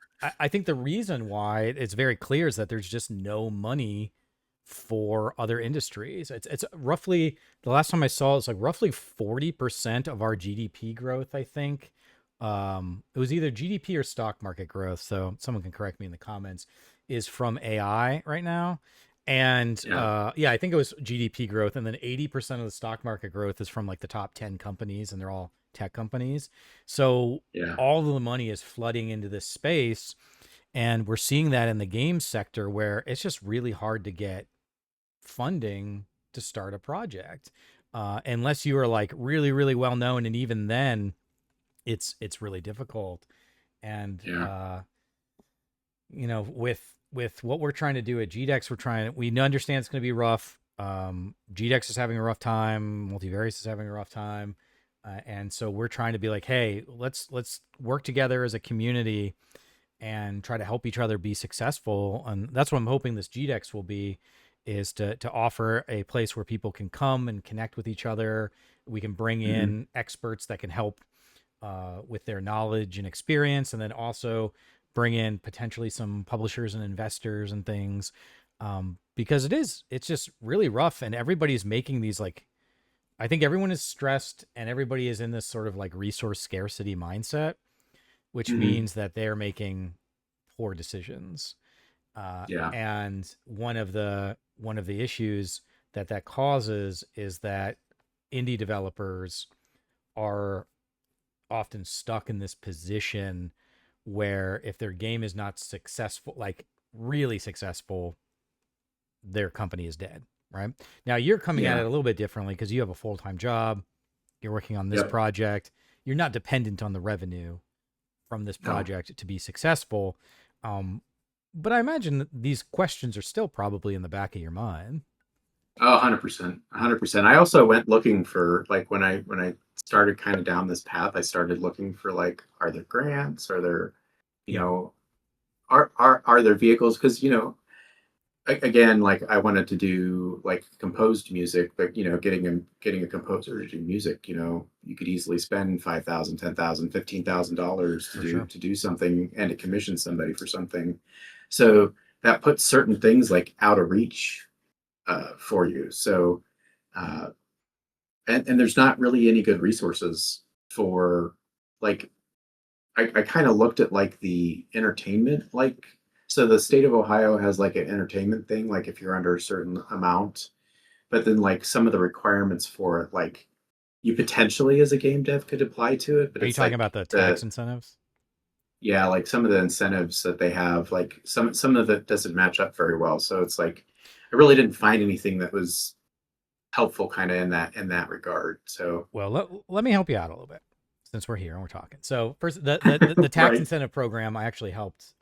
the reason why it's very clear is that there's just no money for other industries. It's roughly, the last time I saw it's like roughly 40% of our GDP growth, I think. It was either GDP or stock market growth, so someone can correct me in the comments, is from AI right now. And Yeah, yeah, I think it was GDP growth, and then 80% of the stock market growth is from like the top 10 companies, and they're all tech companies. So yeah, all of the money is flooding into this space, and we're seeing that in the game sector where it's just really hard to get funding to start a project, unless you are like really really well known, and even then it's really difficult. And yeah. with what we're trying to do at GDEX, we understand it's going to be rough. GDEX is having a rough time, multivarious is having a rough time, and so we're trying to be like, hey, let's work together as a community and try to help each other be successful. And that's what I'm hoping this GDEX will be, is to offer a place where people can come and connect with each other. We can bring Hmm. in experts that can help with their knowledge and experience, and then also bring in potentially some publishers and investors and things, because it's just really rough, and everybody's making these like, I think everyone is stressed, and everybody is in this sort of like resource scarcity mindset, which Hmm. means that they're making poor decisions. Yeah, And one of the issues that causes is that indie developers are often stuck in this position where if their game is not successful, like really successful, their company is dead. Right now, you're coming at it yeah, a little bit differently because you have a full time job. You're working on this yep. project. You're not dependent on the revenue from this No. project to be successful. Um, but I imagine that these questions are still probably in the back of your mind. Oh, 100%. 100%. I also went looking for like when I started kind of down this path, I started looking for like, are there grants? Are there, you Yeah. know, are there vehicles? Because, again, like I wanted to do like composed music, but getting a composer to do music, you could easily spend 5,000, 10,000, $15,000 to For do sure. to do something and to commission somebody for something. So that puts certain things like out of reach for you. So uh, and there's not really any good resources for like I kind of looked at like the entertainment, like, so the state of Ohio has like an entertainment thing, like if you're under a certain amount, but then like some of the requirements for it, like you potentially as a game dev could apply to it, but Are you it's talking like about the tax the incentives? yeah, like some of the incentives that they have, like some of it doesn't match up very well. So it's like I really didn't find anything that was helpful kind of in that regard. So Well, let me help you out a little bit since we're here and we're talking. So first, the tax right, incentive program, I actually helped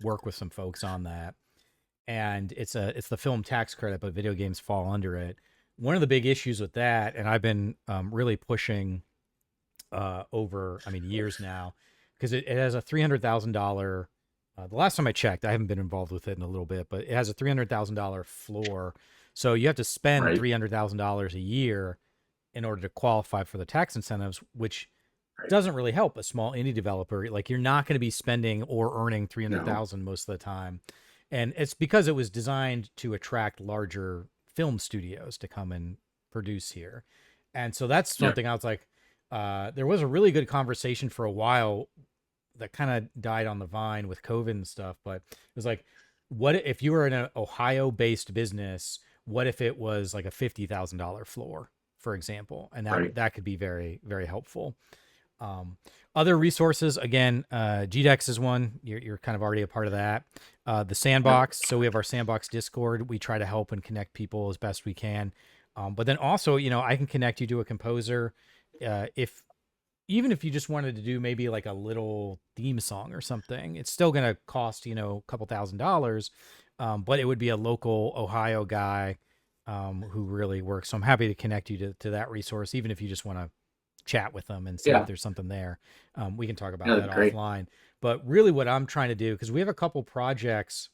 work with some folks on that, and it's the film tax credit, but video games fall under it. One of the big issues with that, and I've been really pushing over, I mean, years now, because it has a $300,000. The last time I checked, I haven't been involved with it in a little bit, but it has a $300,000 floor. So you have to spend right, $300,000 a year in order to qualify for the tax incentives, which right. doesn't really help a small indie developer. Like you're not going to be spending or earning No, 300,000 most of the time, and it's because it was designed to attract larger film studios to come and produce here. And so that's yeah, something I was like, there was a really good conversation for a while that kind of died on the vine with COVID and stuff. But it was like, what if you were in an Ohio based business? What if it was like a $50,000 floor, for example? And right. that could be very, very helpful. Um, Other resources, again, GDEX is one. You're kind of already a part of that. The Yep. Sandbox. So we have our Sandbox Discord. We try to help and connect people as best we can. But then also, I can connect you to a composer. If Even if you just wanted to do maybe like a little theme song or something, it's still going to cost, a couple $1,000. But it would be a local Ohio guy who really works. So I'm happy to connect you to that resource, even if you just want to chat with them and see if Yeah, there's something there. We can talk about yeah, that that'd be great. offline. But really, what I'm trying to do, because we have a couple projects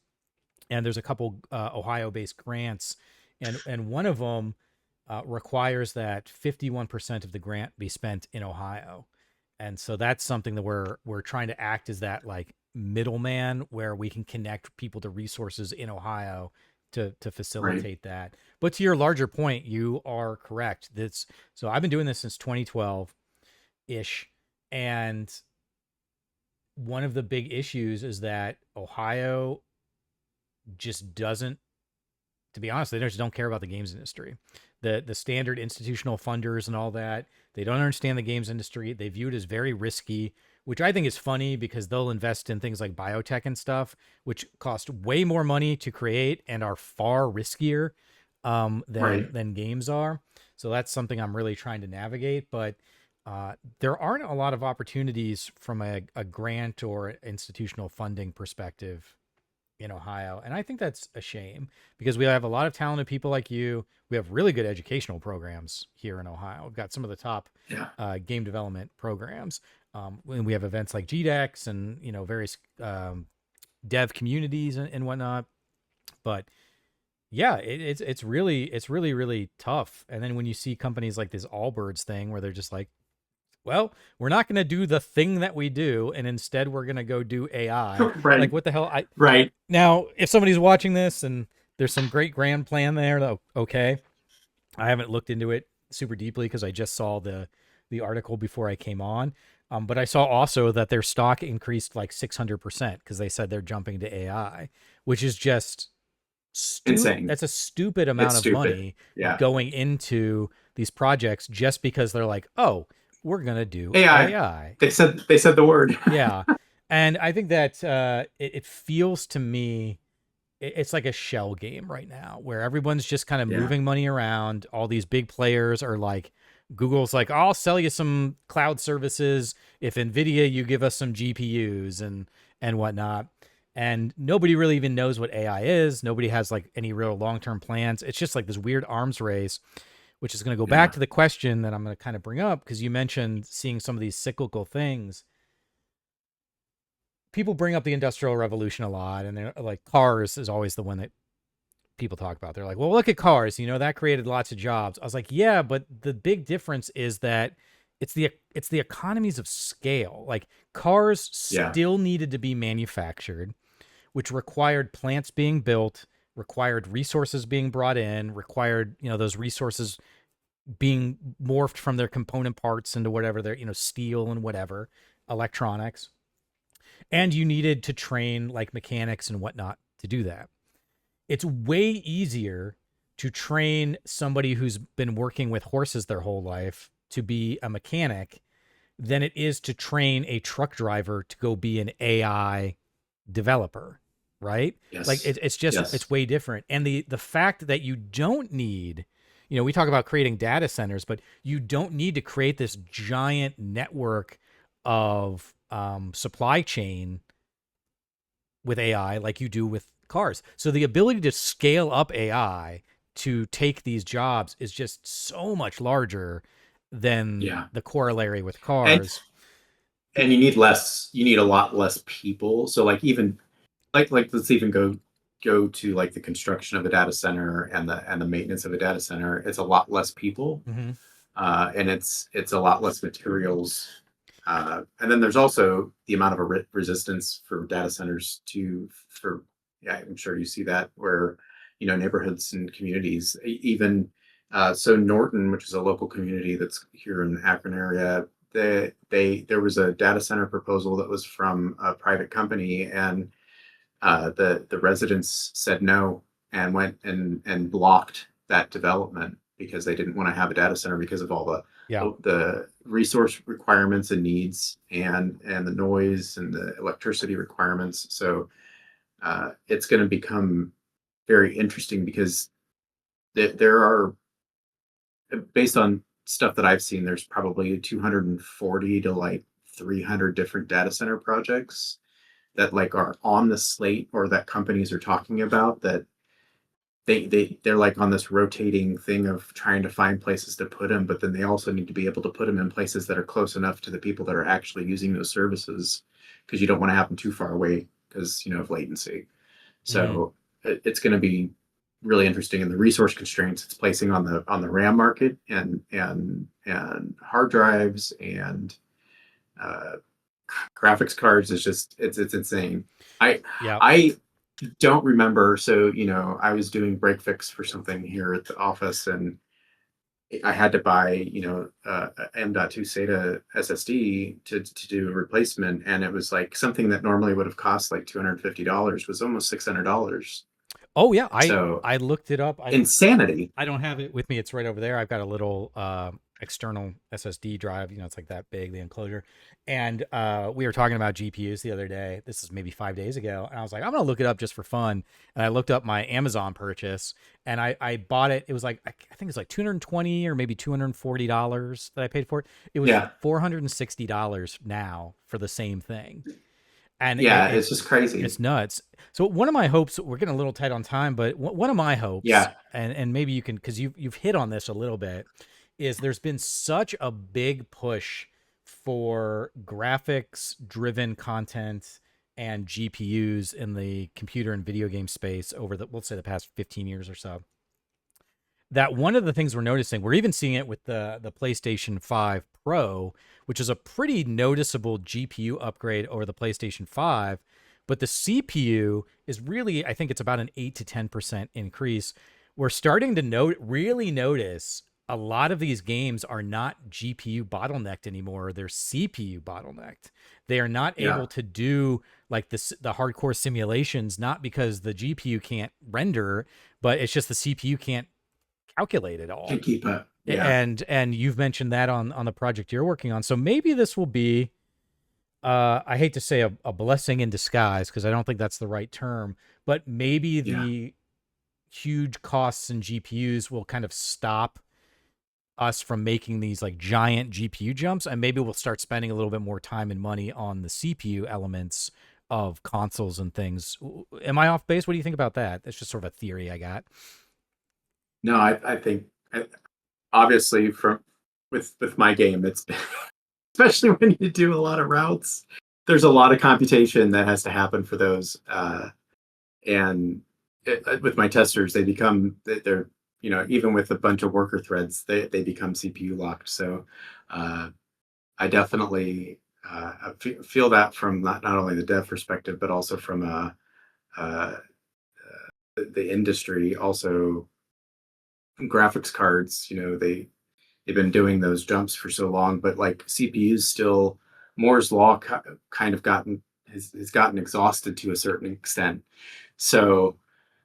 and there's a couple Ohio based grants, and one of them requires that 51% of the grant be spent in Ohio. And so that's something that we're trying to act as that like middleman where we can connect people to resources in Ohio to Right. facilitate that. But to your larger point, you are correct. That's so I've been doing this since 2012 ish, and one of the big issues is that Ohio just doesn't, to be honest, they just don't care about the games industry. The standard institutional funders and all that, they don't understand the games industry. They view it as very risky, which I think is funny because they'll invest in things like biotech and stuff, which cost way more money to create and are far riskier Right. than games are. So that's something I'm really trying to navigate. But there aren't a lot of opportunities from a grant or institutional funding perspective in Ohio. And I think that's a shame because we have a lot of talented people like you. We have really good educational programs here in Ohio. We've got some of the top Yeah. game development programs. And we have events like GDEX and, various dev communities and whatnot. But yeah, it's really, really tough. And then when you see companies like this Allbirds thing where they're just like, well, we're not going to do the thing that we do, and instead we're going to go do AI. Like, Right. what the hell? Right. Now, if somebody's watching this and there's some great grand plan there, though, okay. I haven't looked into it super deeply because I just saw the article before I came on. But I saw also that their stock increased like 600% because they said they're jumping to AI, which is just Insane. that's a stupid It's amount of stupid. money Yeah. going into these projects just because they're like, oh, we're gonna do AI. AI. They said the word. Yeah. And I think that it feels to me it's like a shell game right now where everyone's just kind of Yeah. moving money around. All these big players are like, Google's like, I'll sell you some cloud services if NVIDIA you give us some GPUs and whatnot. And nobody really even knows what AI is. Nobody has like any real long-term plans. It's just like this weird arms race, which is going to go back Yeah. to the question that I'm going to kind of bring up because you mentioned seeing some of these cyclical things. People bring up the Industrial Revolution a lot, and they're like, cars is always the one that people talk about. They're like, well, look at cars, that created lots of jobs. I was like, yeah, but the big difference is that it's the economies of scale. Like cars Yeah. still needed to be manufactured, which required plants being built, required resources being brought in, required, those resources being morphed from their component parts into whatever they're, steel and whatever, electronics. And you needed to train like mechanics and whatnot to do that. It's way easier to train somebody who's been working with horses their whole life to be a mechanic than it is to train a truck driver to go be an AI developer, right? Like Yes. it's just it's Yes. way different. And the fact that you don't need, we talk about creating data centers, but you don't need to create this giant network of supply chain with AI like you do with cars. So the ability to scale up AI to take these jobs is just so much larger than Yeah. the corollary with And cars. and you need a lot less people. So like even like let's even go to like the construction of a data center and the maintenance of a data center. It's a lot less people, Mm-hmm. and it's a lot less materials. And then there's also the amount of resistance for data centers to for yeah, I'm sure you see that where neighborhoods and communities even so Norton, which is a local community that's here in the Akron area, there was a data center proposal that was from a private company, and the residents said no and went and blocked that development because they didn't want to have a data center because of all Yeah. the resource requirements and needs and the noise and the electricity requirements. So it's going to become very interesting because there are, based on stuff that I've seen, there's probably 240 to like 300 different data center projects that like are on the slate or that companies are talking about, that they're like on this rotating thing of trying to find places to put them, but then they also need to be able to put them in places that are close enough to the people that are actually using those services, because you don't want to have them too far away because of latency. Mm-hmm. So it's going to be really interesting in the resource constraints it's placing on the RAM market and hard drives and uh, graphics cards. Is just it's insane. I Yeah. I don't remember. So I was doing break fix for something here at the office, and I had to buy a M.2 SATA SSD to do a replacement, and it was like something that normally would have cost like $250 was almost $600. Oh yeah, I So I looked it up. insanity. I don't have it with me. It's right over there. I've got a little external SSD drive. It's like that big, the enclosure. And we were talking about GPUs the other day. This is maybe 5 days ago. And I was like, I'm going to look it up just for fun. And I looked up my Amazon purchase and I bought it. It was like, I think it's like 220 or maybe $240 that I paid for it. It was Yeah. $460 now for the same thing. And Yeah, it's just crazy. it's nuts. So one of my hopes, we're getting a little tight on time, but one of my hopes, Yeah. and maybe you can, because you've hit on this a little bit, is there's been such a big push for graphics driven content and GPUs in the computer and video game space over the, let's say, the past 15 years or so, that one of the things we're noticing, we're even seeing it with the PlayStation 5 Pro, which is a pretty noticeable GPU upgrade over the PlayStation 5, but the CPU is really, I think it's about an 8 to 10% increase. We're starting to really notice a lot of these games are not GPU bottlenecked anymore, they're CPU bottlenecked. They are not Yeah. able to do like the hardcore simulations, not because the GPU can't render, but it's just the CPU can't calculate it all. Can't keep up. Yeah. And you've mentioned that on the project you're working on. So maybe this will be, I hate to say a blessing in disguise, because I don't think that's the right term, but maybe Yeah. the huge costs in GPUs will kind of stop us from making these like giant GPU jumps, and maybe we'll start spending a little bit more time and money on the CPU elements of consoles and things. Am I off base? What do you think about that? That's just sort of a theory I got. No, I think obviously from with my game, it's especially when you do a lot of routes, there's a lot of computation that has to happen for those. And with my testers, they're even with a bunch of worker threads, they become CPU locked. So I definitely feel that from not only the dev perspective, but also from uh, the industry. Also, graphics cards, they've been doing those jumps for so long, but like CPUs still, Moore's law kind of has gotten exhausted to a certain extent. So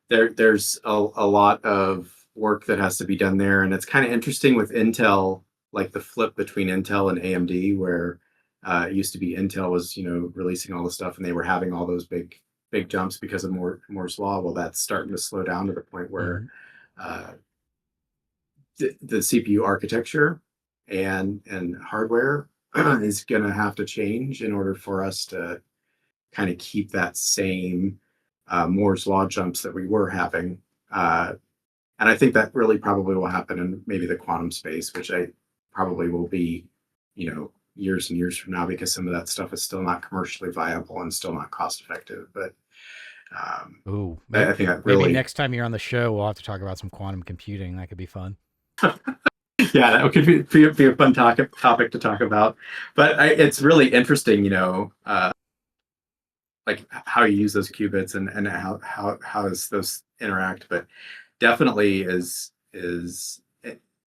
there's a lot of work that has to be done there, and it's kind of interesting with Intel, like the flip between Intel and AMD, where it used to be Intel was releasing all the stuff, and they were having all those big jumps because of Moore's law. Well, that's starting to slow down to the point where Mm-hmm. uh, the CPU architecture and hardware is going to have to change in order for us to kind of keep that same Moore's law jumps that we were having. And I think that really probably will happen in maybe the quantum space, which I probably will be, years and years from now, because some of that stuff is still not commercially viable and still not cost effective. But Ooh, I think that maybe really, next time you're on the show, we'll have to talk about some quantum computing. That could be fun. yeah, that could be a fun topic to talk about. But it's really interesting, like how you use those qubits and how does those interact. But definitely is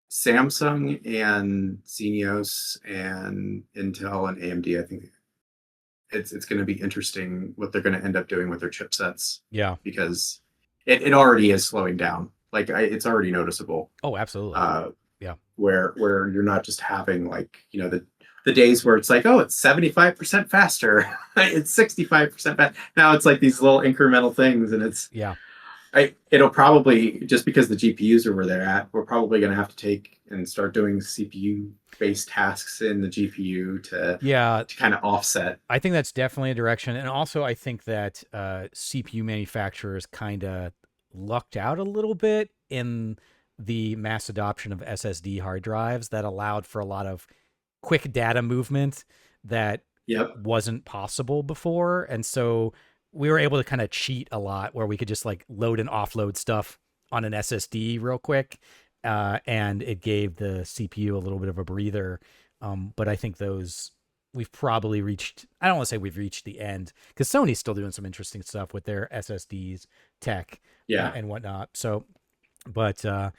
Samsung and Xenios and Intel and AMD. I think it's going to be interesting what they're going to end up doing with their chipsets, Yeah. because it already is slowing down. Like it's already noticeable. Oh, absolutely. Uh, Yeah. where you're not just having like the days where it's like, oh, it's 75% faster, it's 65% faster. Now it's like these little incremental things, and Yeah. it'll probably, just because the GPUs are where they're at, we're probably going to have to take and start doing CPU based tasks in the GPU Yeah. to kind of offset. I think that's definitely a direction. And also, I think that CPU manufacturers kind of lucked out a little bit in the mass adoption of SSD hard drives that allowed for a lot of quick data movement that Yep. wasn't possible before. And so we were able to kind of cheat a lot, where we could just like load and offload stuff on an SSD real quick, and it gave the CPU a little bit of a breather. But I think those we've probably reached. I don't want to say we've reached the end, because Sony's still doing some interesting stuff with their SSDs tech, Yeah. and whatnot. So, but yeah,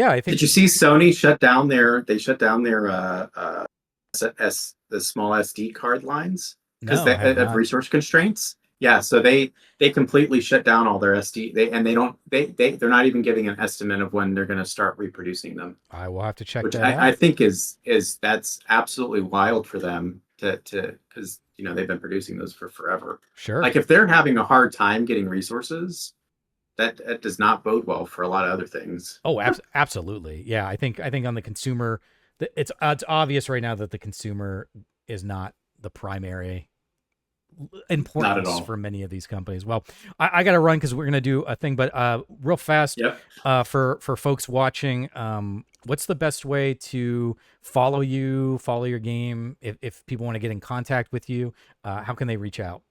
I think. Did you see Sony shut down their? They shut down their the small SD card lines because No, I they have of not. resource constraints. Yeah, so they completely shut down all their SD. And they don't they're not even giving an estimate of when they're going to start reproducing them, I will have to check which that I out. think is that's absolutely wild for them to because they've been producing those for forever. Sure. Like if they're having a hard time getting resources, that does not bode well for a lot of other things. Oh, absolutely. Yeah, I think on the consumer, it's obvious right now that the consumer is not the primary Not at importance all. for many of these companies. Well, I got to run because we're gonna do a thing, but real fast, Yep. for folks watching, what's the best way to follow you, follow your game? If people want to get in contact with you, how can they reach out?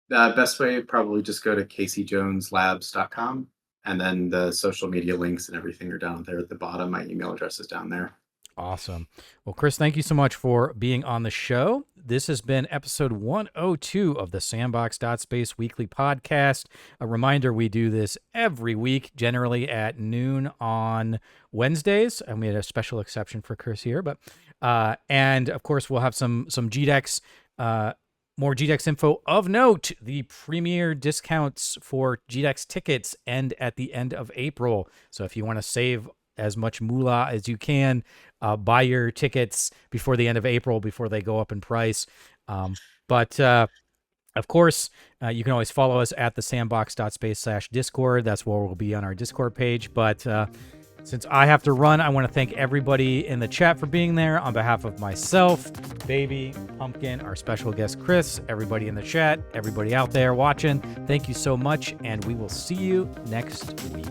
Best way probably just go to caseyjoneslabs.com, and then the social media links and everything are down there at the bottom. My email address is down there. Awesome. Well, Chris, thank you so much for being on the show. This has been episode 102 of the Sandbox.Space weekly podcast. A reminder, we do this every week, generally at noon on Wednesdays. And we had a special exception for Chris here. But and of course, we'll have some GDEX, more GDEX info of note. The premier discounts for GDEX tickets end at the end of April. So if you want to save as much moolah as you can, buy your tickets before the end of April, before they go up in price. But of course, you can always follow us at the sandbox.space/Discord. That's where we'll be on our Discord page. But since I have to run, I want to thank everybody in the chat for being there. On behalf of myself, Baby, Pumpkin, our special guest Chris, everybody in the chat, everybody out there watching, thank you so much, and we will see you next week.